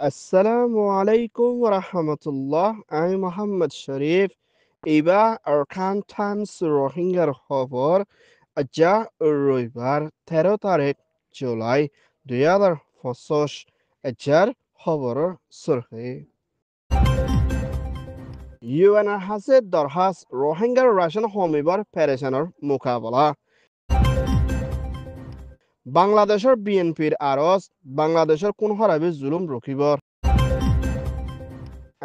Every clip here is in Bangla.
আসসালামু আলাইকুম রাহমাতুল্লাহ। আমি মোহাম্মদ শরীফ। এইবাৰ আৰকান টাইমছ রোহিঙ্গার খবর আজা রবিবার 13 তারিখ জুলাই 2025 এজার খবরের সুরখি ইউএনের হাসে দরহাস রোহিঙ্গার রাশন হমিবার পেরেশানোর মোকাবেলা বাংলাদেশের বিএনপির আরজ বাংলাদেশের কোন হরাবি জুলুম রকিবর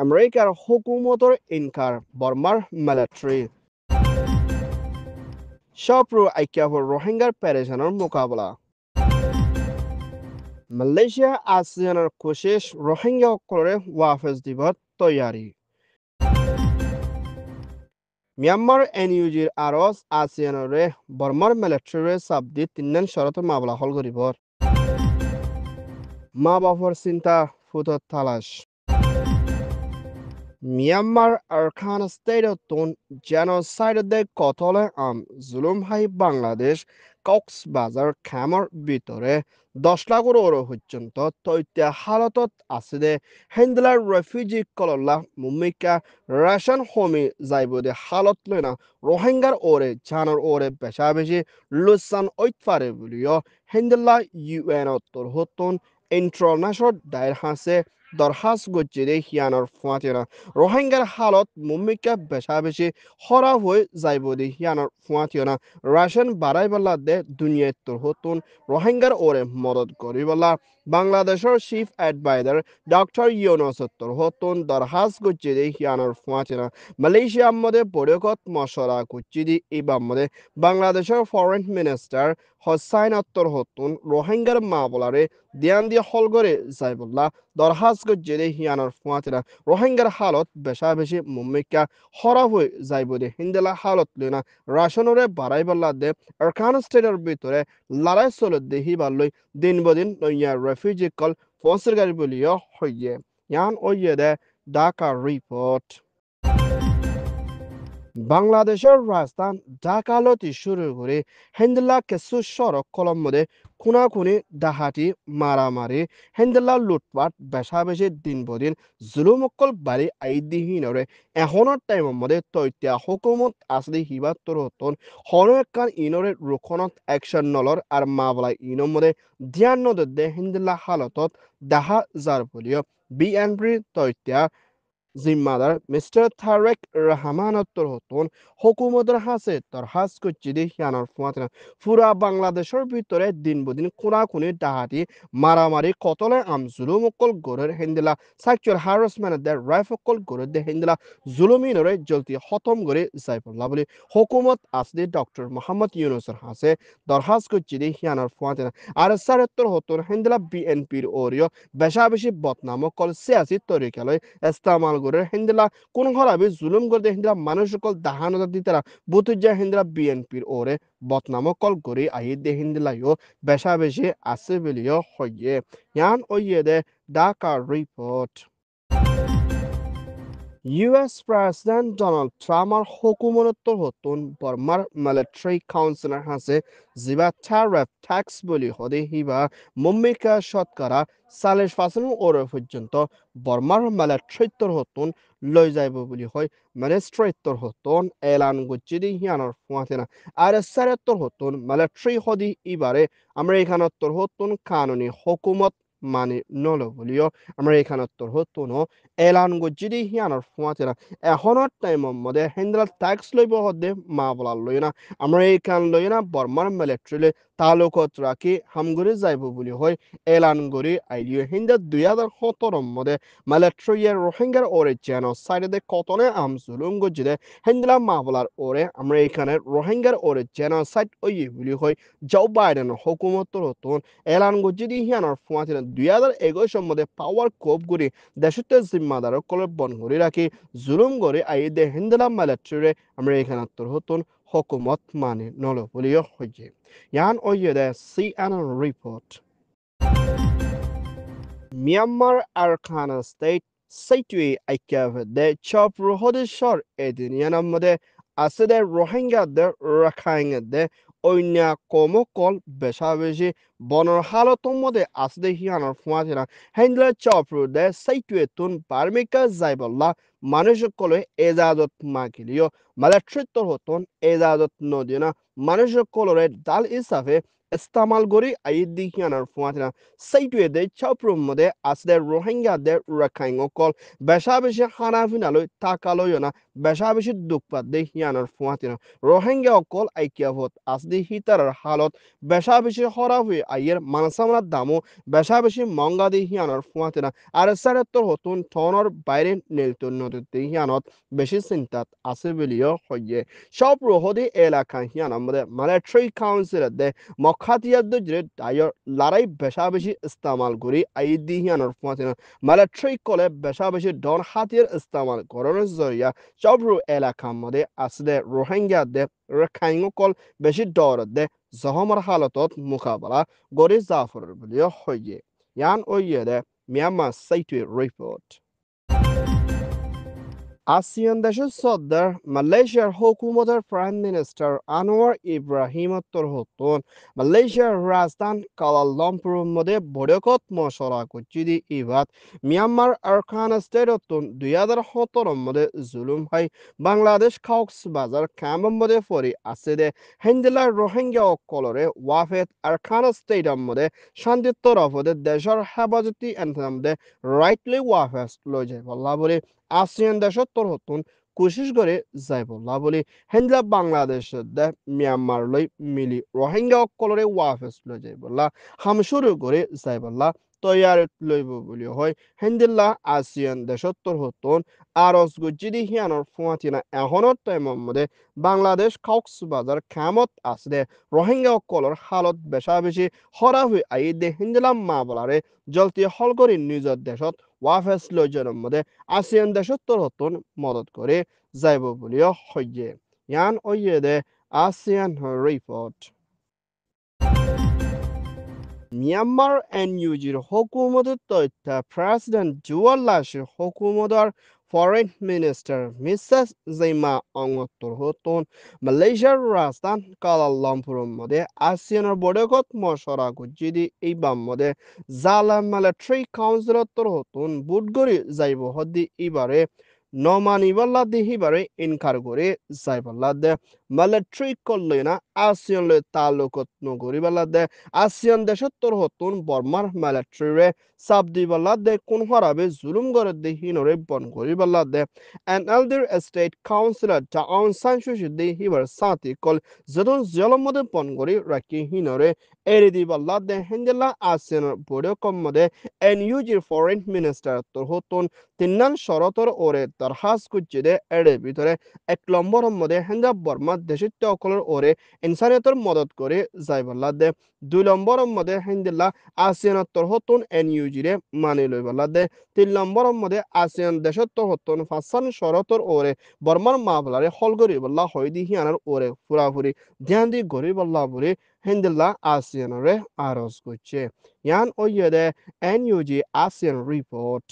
আমেরিকার হুকুমতর ইনকার বর্মার মিলিটারি সপ্রু আইক্যাফর রোহিঙ্গার পেরেশানোর মোকাবেলা মালয়েশিয়া আসিয়ানের কোশিশ রোহিঙ্গা সকলরে ওয়াফেজ দিবত তৈয়ারি মিয়ানমার এনইউজির আরজ আসিয়ানরে বর্মার মিলিটারি সাবদি তিনজন শরত মামলা হল করিবর মা বাপর চিন্তা ফুটত তালাশ মিয়ানমার আরকান স্টেটতন জেনোসাইডে কতলে জুলুম হাই বাংলাদেশ কক্সবাজার খামর ভিতরে 10 লাখর ওর পর্যন্ত তৈত্য হালতত আছে হেন্দলার রেফিউজি কলল্লা মুম্মিকা রেশন হোমি যাইব দে হালত লইনা রোহিঙ্গার ওরে জানর ওরে বেশা বেশি লুসান ঐতফারে বলিও হেন্দলা ইউএন তোর হতন ইন্টারন্যাশনাল দায়ের হাসে দরখাস্ত গজ্জিরে হিয়ানোর ফুয়াতেনা রোহিঙ্গার হালত মুম্মিকা বেশা বেশি খরা হয়ে যাইব দি হিয়ানোর ফুয়াতিয়না রাশন বাড়াই বেলা দে দুনিয়ায় তোর হতুন রোহিঙ্গার ওরে মদত করিবলা বাংলাদেশের চিফ এডভাইজার ডক্টর ইউনুস তোর হতুন দরখাস্ত গজ্জিরে হিয়ানোর ফুয়াতেনা মালয়েশিয়ার মধ্যে বৈঠকত মশলা গজ্জিদি এবার মধ্যে বাংলাদেশের ফরেন মিনিস্টার হোসাইন আত্তর হতুন রোহিঙ্গার মা বলারে দিয়ান দিয়ে হলগরে যাইবল্লা দরখাস্ত গজ্জিরে হিয়ানোর ফুয়াতেনা রোহিঙ্গার হালত বেশা বেশি মুম্মিকা খরাব হয়ে যাইব দে হিন্দেলা হালত লইনা রাশনরে বাড়াই পাল্লা দে আরকান স্টেটের ভিতরে লড়াই চলত দে হিবারলৈ দিন বদিন নইয়া রেফিউজি কল ফসির গাড়ি বলিও হইয়ে ইয়ান ওইয়ে দে ঢাকা রিপোর্ট বাংলাদেশের রাজধান ঢাকালতি শুরু করে হেন্দলা কিছু সড়ক কলম্বদে খুনাখুনি ডাহাতি মারামারি হেন্দলা লুটপাট বেশা বেশি দিন বদিন জুলুমকল বাড়ি আইদিহীনরে এখনের টাইমের মধ্যে তৈত্যা হুকুমত আসলি হিবাত তরতন হন একখান ইনরে রুখনত অ্যাকশন নলর আর মাবলা ইনর মধ্যে ধ্যান নদে হেন্দলা হালতত দেখা যার বলিও বিএনপি তৈত্যা জিম্মাদার মিস্টার তারেক রহমানত্তর হতন হুকুমতের হাসে দরখাস্ত করছি দি হিয়ানোর ফুয়াতনা পুরা বাংলাদেশের ভিতরে দিন বদিন কোনাকুনি ডাহাতি মারামারি কতলে জুলুম অকল গড়ের হেন্দিলা সেক্সুয়াল হ্যারাসমেন্ট দে রাইফ অকল গড়ের দে হেন্দিলা জুলুমিনরে জলদি খতম করে যাই পড়লা বলে হুকুমত আসলি ডক্টর মোহাম্মদ ইউনুসের হাসে দরখাস্ত করছি দি হিয়ানোর ফুয়াতনা আর সারেত্তর হতন হেন্দিলা বিএনপির ওরিও বেশা বেশি বদনাম অকল সিয়াসি তরিকালয় ইস্তেমাল করে হিন্দলা কোন হরাবি জুলুম করতে হিন্দলা মানুষ সকল দাহানত দিতারা বুতুজা হিন্দলা বিএনপির ওরে বদনাম কল করে আহি দে হিন্দলাইও বেশা বেশি আছে বলিও হইয়ে ইয়ান ওইয়ে দে Dhaka report US president Donald ট্রাম্পৰ হুকুমতত্বৰ হতুন বৰ্মাৰ মিলিটাৰী কাউন্সিলৰ হাসে জিবা ট্যারিফ ট্যাক্স বলি হদে হিবা মুম্মিকা শতকরা 40% ওর পর্যন্ত বর্মার মিলিটারিত্বর হতুন লৈ যাইব বলি হয় মিনিস্ট্রিত্বর হতুন এলান গুজ্জিদি হিয়ানোর ফুয়াতেনা আর সারেত্তর হতুন মিলিটারি হদি ইবারে আমেরিকানত্বর হতুন কানুনি হুকুমত মানে নল বলিও আমেরিকানত্বর হতুন এলান গজ্জিদি হিয়ানোর ফুয়াতেনা এখনৰ টাইমৰ মধ্যে হেন্দ্রা ট্যাক্স লইব হদে মা বলার লই না আমেরিকান লই না বর্মার মিলিটারিলে তালুকত রাখি হামগুৰি যাইব বুলি হয় এলান কৰি আইলিও হিন্দা 2017 মধ্যে মিলিটারিয়ে রোহিঙ্গার ওরে জেনোসাইডে কতনে জুলুম গজ্জিদে হেন্দ্রা মা বলার ওরে আমেরিকানের রোহিঙ্গার ওরে জেনোসাইড ওই বুলি হয় জো বাইডেন হুকুমতর হতুন এলান গজ্জিদি হিয়ানোর ফুয়াতেনা 2021 মধ্যে পাওয়ার কোপ গুৰি দেশতে জিম্মাদারক কলে বন করে রাখি জুলুম করে আই দে হিন্দলা মিলিটারি আমেরিকানাত্তর হতুন হুকুমত মানে নল বলিও হইছে ইয়ান ওইয়ে দে CNN report Myanmar Arakan state সেইটুই আইক্যাভে দে চপ্রহদেশ্বর এদিনিয়ানের মধ্যে আছে দে রোহিঙ্গাদের রাখাইংদে অন্য কমকল বেশা বেশি বনর হালতর মধ্যে আসলে হিয়ানোর ফুয়াতিনা হেন্দ্রা চপ্রুদে সাইটুয়েতুন পারমিকা যাইবল্লা মানুষ কলে এজাজত মাকিলিও মালাট্রিত্তর হতন এজাজত নদিনা মানুষ কলরে ডাল হিসাবে ইস্তামাল গরি আইদি হিয়ানোর ফুয়াতিনা সাইটুয়েদে চপ্রুর মধ্যে আসলে রোহিঙ্গাদের রাখাইং কল বেশা বেশি হানাফিনালই তাকালয়না বেশা বেশি দুঃখপাত দে হিয়ানোর ফুয়াতিনা রোহিঙ্গা অকল আইকিয়াভত আসদি হিতারার হালত বেশা বেশি হরা হয়ে আইয়ের মানসামনার দামও বেশা বেশি মঙ্গা দি হিয়ানোর ফুয়াতিনা আর সারেত্তর হতুন টনর বাইরে নীলতুন নদীতে হিয়ানত বেশি চিন্তাত আছে বলিও হইয়ে সব রহদি এলাকা হিয়ানার মধ্যে মিলিটারি কাউন্সিলের দে মখাতিয়ার দজরে দায়র লড়াই বেশা বেশি ইস্তেমাল করি আইদি হিয়ানোর ফুয়াতিনা মিলিটারি কলে বেশা বেশি ডন হাতিয়ার ইস্তেমাল করানোর জরিয়া সবরু এলাকার মধ্যে আসলে রোহিঙ্গাদের রেখাইংকল বেশি দরদে জহমর হালতত মোকাবেলা গড়ি জাফর বলিও হইয়ে ইয়ান ওইয়ে দে মিয়ানমার সাইটুয়ে রিপোর্ট আসিয়ান দেশের সর্দার মালয়েশিয়ার হুকুমতের প্রাইম মিনিস্টার আনোয়ার ইব্রাহিম হতন মালয়েশিয়ার রাজধানী কালালামপুরের মধ্যে বৈঠকত মশলা করছি দি ইবাদ মিয়ানমার আরকান স্টেটতন 2017 মধ্যে জুলুম হয় বাংলাদেশ কক্সবাজার ক্যাম্পের মধ্যে পরি আছে দে হেন্দিলার রোহিঙ্গা কলরে ওয়াফেত আরকান স্টেটের মধ্যে শান্তিত্ব রফদে দেশের হেফাজতি এনথামদে রাইটলি ওয়াফেস লই যায় বল্লা বলে আসিয়ান দেশত্তর হতুন কোশিশ করে যাইবল্লা বলি হেন্দ্লা বাংলাদেশের দে মিয়ানমার লই মিলি রোহিঙ্গা অকলরে ওয়াফেস লই যাইবল্লা হামশুরু করে যাইবল্লা তৈয়ার লইব বলি হয় হেন্দিল্লা আসিয়ান দেশত্তর হতুন আরস গুজিদি হিয়ানোর ফুয়াতিনা এখনের টাইমের মধ্যে বাংলাদেশ কক্সবাজার খামত আসলে রোহিঙ্গা অকলর হালত বেশা বেশি হরা হয়ে আই দে হিন্দিলা মা বলারে জলতি হল করে নিজের দেশত ওয়াফেস লইজনের মধ্যে আসিয়ান দেশত্তর হতুন মদত করে যাইব বলিও হইয়ে ইয়ান ওইয়ে দে আসিয়ান রিপোর্ট মিয়ানমার এনইউজির হুকুমতের তথ্য প্রেসিডেন্ট জুয়াল লাশির হুকুমতের ফরেন মিনিস্টার মিসেস জাইমা অঙ্গত্তর হতুন মালয়েশিয়ার রাজধানী কালালামপুরের মধ্যে আসিয়ানের বৈঠকত মশরা গুজিদি এই বাম মধ্যে জালা মিলিটারি কাউন্সিলত্তর হতুন বুটগরি যাইব হদ্দি ইবারে নমানিবাল্লা দিহিবারে ইনকার করে যাইবাল্লা দে মিলিটারি করলে না আসিয়ান লে তালুকত নগরিবাল্লা দে আসিয়ান দেশত্তর হতুন বর্মার মিলিটারিরে সাব দিবাল্লা দে কোন হারাবে জুলুম করে দে হিনরে বন করিবাল্লা দে এনএলডির স্টেট কাউন্সিলর টাউন সানসুশি দে হিবার সাথী কল যদন জলমদে বন করি রাখি হিনরে এরি দিবাল্লা দে হেন্দেলা আসিয়ানের বড় কম্মদে এনইউজির ফরেন মিনিস্টার তোর হতুন তিন্নান শরতর ওরে দরহাস কুচিদে এড়ে ভিতরে 1 নম্বরের মধ্যে হেন্দা বর্মা দেশিত্ব অকলের ওরে ইনসানিয়তের মদত করে যাইবাল্লা দে 2 নম্বরের মধ্যে হেন্দিল্লা আসিয়ানত্তর হতুন এনইউজিরে মানি লইবাল্লা দে 3 নম্বরের মধ্যে আসিয়ান দেশত্তর হতুন ফাসান শরতর ওরে বর্মার মাবলারে হল গরিবল্লা হইদি হিয়ানার ওরে ফুরাফুরি ধ্যান দি গরিবল্লা বলে হেন্দিল্লা আসিয়ানরে আরজ করছে ইয়ান ওইয়ে দে NUG ASEAN report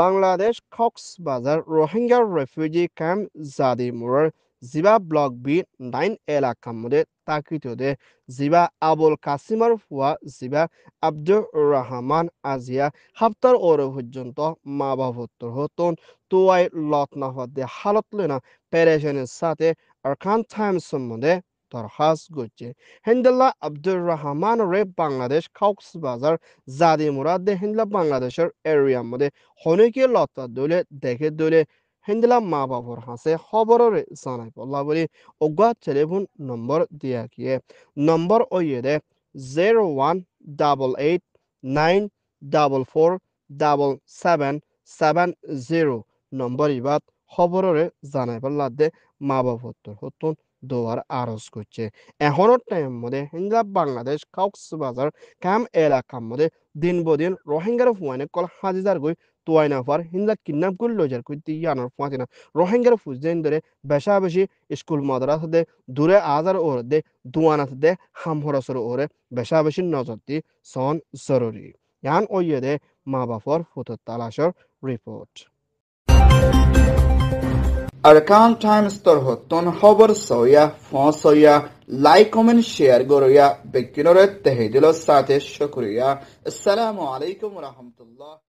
Bangladesh Cox's Bazar Rohingya refugee camp জাদিমুরের জিবা ব্লক বি 9 এলাকার মধ্যে তাকিতদে জিবা আবুল কাসিমার ফুয়া জিবা আব্দুর রহমান আজিয়া হাফতার ওর পর্যন্ত মা বাবুত্তর হতন তোয়াই লতনাফদে হালত লেনা পেরেশানের সাথে আরকান টাইমস সম্বন্ধে দরখাস্ত করছে হেন্দাল্লা আব্দুর রহমান রে বাংলাদেশ কক্সবাজার জাদি মুরাদ দে হেন্দাল্লা বাংলাদেশের এরিয়ার মধ্যে হনিকে লতা দলে দেখে দলে হেন্দিলা মা বাবর হাসে খবরের জানাই বললা বলি অজ্ঞা টেলিফোন নম্বর দিয়া গিয়ে নম্বর ওইয়ে দে 01889447770 নম্বর ইবাদ খবরের জানাই বললা দে মা বাবর হতুন দোয়ার আরজ করছে এখনের টাইম মধ্যে হিন্দা বাংলাদেশ কক্সবাজার ক্যাম্প এলাকার মধ্যে দিন বদিন রোহিঙ্গার ফুয়ানে কল হাজিদার গই তোয়াইনাফার হিন্দা কিডন্যাপ গুল লজার কই তিয়ানোর ফুয়াতিনা রোহিঙ্গার ফুজদেন ধরে বেশা বেশি স্কুল মাদ্রাসা দে দূরে আজার ওর দে দুয়ানাত দে হামহরসর ওরে বেশা বেশি নজর দি সন জরুরি ইয়ান ওইয়ে দে মা বাপর ফুত তালাশর report Arkan Times torhotton haber soya, fon soya, like, comment, share goroya, bekinore tehidilo sate shukriya. Assalamu alaikum wa rahmatullah.